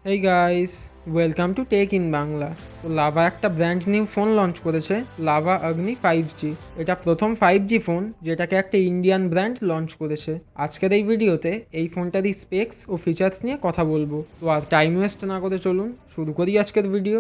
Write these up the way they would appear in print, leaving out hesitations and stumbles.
Hey guys, welcome to tech in Bangla. তো লাভা একটা brand new phone launch করেছে, Lava Agni 5G। এটা প্রথম 5G ফোন যেটাকে একটা ইন্ডিয়ান ব্র্যান্ড লঞ্চ করেছে। আজকের এই ভিডিওতে এই ফোনটার স্পেক্স ও ফিচার্স নিয়ে কথা বলবো। তো আর টাইম ওয়েস্ট না করে চলুন শুরু করি আজকের ভিডিও।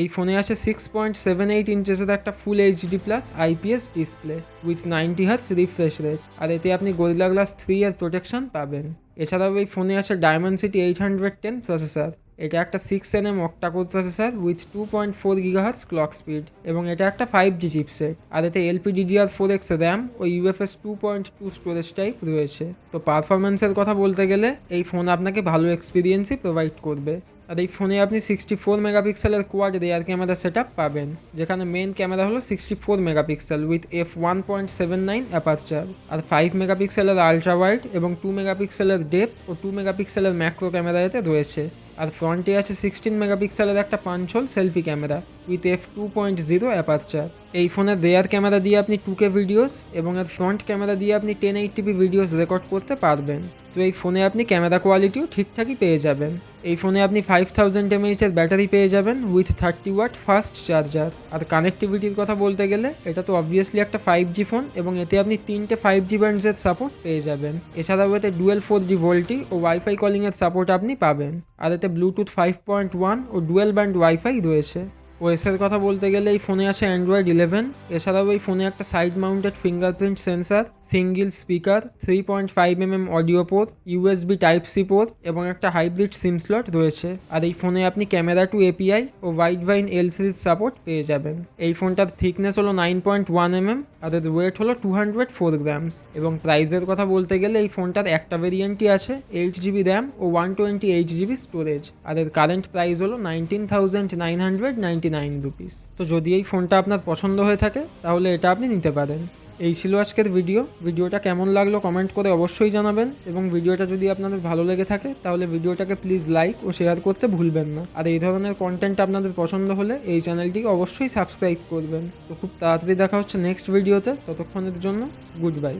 এই ফোনে আছে 6.78 ইঞ্চেসের একটা full HD plus IPS display with 90 hertz refresh rate, আর এতে আপনি গরিলা গ্লাস 3 এর প্রোটেকশন পাবেন। এছাড়াও এই ফোনে আছে Dimensity 810 প্রসেসর। এটা একটা 6nm octa-core processor with 2.4 GHz clock speed এবং এটা একটা 5G চিপসেট, আর এতে LPDDR4X র্যাম ও UFS 2.2 স্টোরেজ টাইপ রয়েছে। তো পারফরমেন্সের কথা বলতে গেলে এই ফোন আপনাকে ভালো এক্সপিরিয়েন্সই প্রোভাইড করবে। আর এই ফোনে আপনি 64 মেগাপিক্সেলের কোয়াড রেয়ার ক্যামেরা সেট পাবেন, যেখানে মেন ক্যামেরা হলো 64 মেগাপিক্সেল উইথ f1.79 অ্যাপারচার, আর 5 মেগাপিক্সেলের আলট্রা ওয়াইড এবং 2 মেগাপিক্সেলের ডেপথ ও 2 মেগাপিক্সেলের ম্যাক্রো ক্যামেরা এতে রয়েছে। আর ফ্রন্টে আছে 16 মেগাপিক্সেলের একটা punch whole selfie camera with f2.0 aperture. এই ফোনের রেয়ার ক্যামেরা দিয়ে আপনি 2K ভিডিওস এবং এর ফ্রন্ট ক্যামেরা দিয়ে আপনি 1080p ভিডিওস রেকর্ড করতে পারবেন। তো এই ফোনে আপনি ক্যামেরা কোয়ালিটিও ঠিকঠাকই পেয়ে যাবেন। এই ফোনে আপনি 5000 mAh এর ব্যাটারি পেয়ে যাবেন উইথ 30 ওয়াট ফাস্ট চার্জার। আর কানেক্টিভিটির কথা বলতে গেলে এটা তো অবভিয়াসলি একটা 5G ফোন এবং এতে আপনি 3টে 5G ব্যান্ডসের সাপোর্ট পেয়ে যাবেন। এছাড়াও এতে ডুয়েল 4G ভোল্টি ও ওয়াইফাই কলিংয়ের সাপোর্ট আপনি পাবেন, আর এতে ব্লুটুথ 5.1 ও ডুয়েল ব্যান্ড ওয়াইফাই রয়েছে। ওএসের কথা বলতে গেলে এই ফোনে আছে Android 11। এছাড়াও এই ফোনে একটা side mounted fingerprint sensor, single speaker, 3.5mm audio port, USB Type-C port এবং একটা হাইব্রিড সিম স্লট রয়েছে। আর এই ফোনে আপনি ক্যামেরা টু API ও ওয়াইড ভাইন L3 সাপোর্ট পেয়ে যাবেন। এই ফোনটার থিকনেস হলো 9.1mm আর এর ওয়েট হলো 204 গ্রামস। এবং প্রাইসের কথা বলতে গেলে এই ফোনটার একটা ভেরিয়েন্টই আছে 8GB র্যাম ও 128GB স্টোরেজ, আর এর কারেন্ট প্রাইস হলো 19,999 রুপিস। তো যদি এই ফোনটা আপনার পছন্দ হয়ে থাকে তাহলে এটা আপনি নিতে পারেন। এই ছিল আজকের ভিডিওটা কেমন লাগলো কমেন্ট করে অবশ্যই জানাবেন, এবং ভিডিওটা যদি আপনাদের ভালো লেগে থাকে তাহলে ভিডিওটাকে প্লিজ লাইক ও শেয়ার করতে ভুলবেন না। আর এই ধরনের কন্টেন্ট আপনাদের পছন্দ হলে এই চ্যানেলটিকে অবশ্যই সাবস্ক্রাইব করবেন। তো খুব তাড়াতাড়ি দেখা হচ্ছে নেক্সট ভিডিওতে, ততক্ষণের জন্য গুড বাই।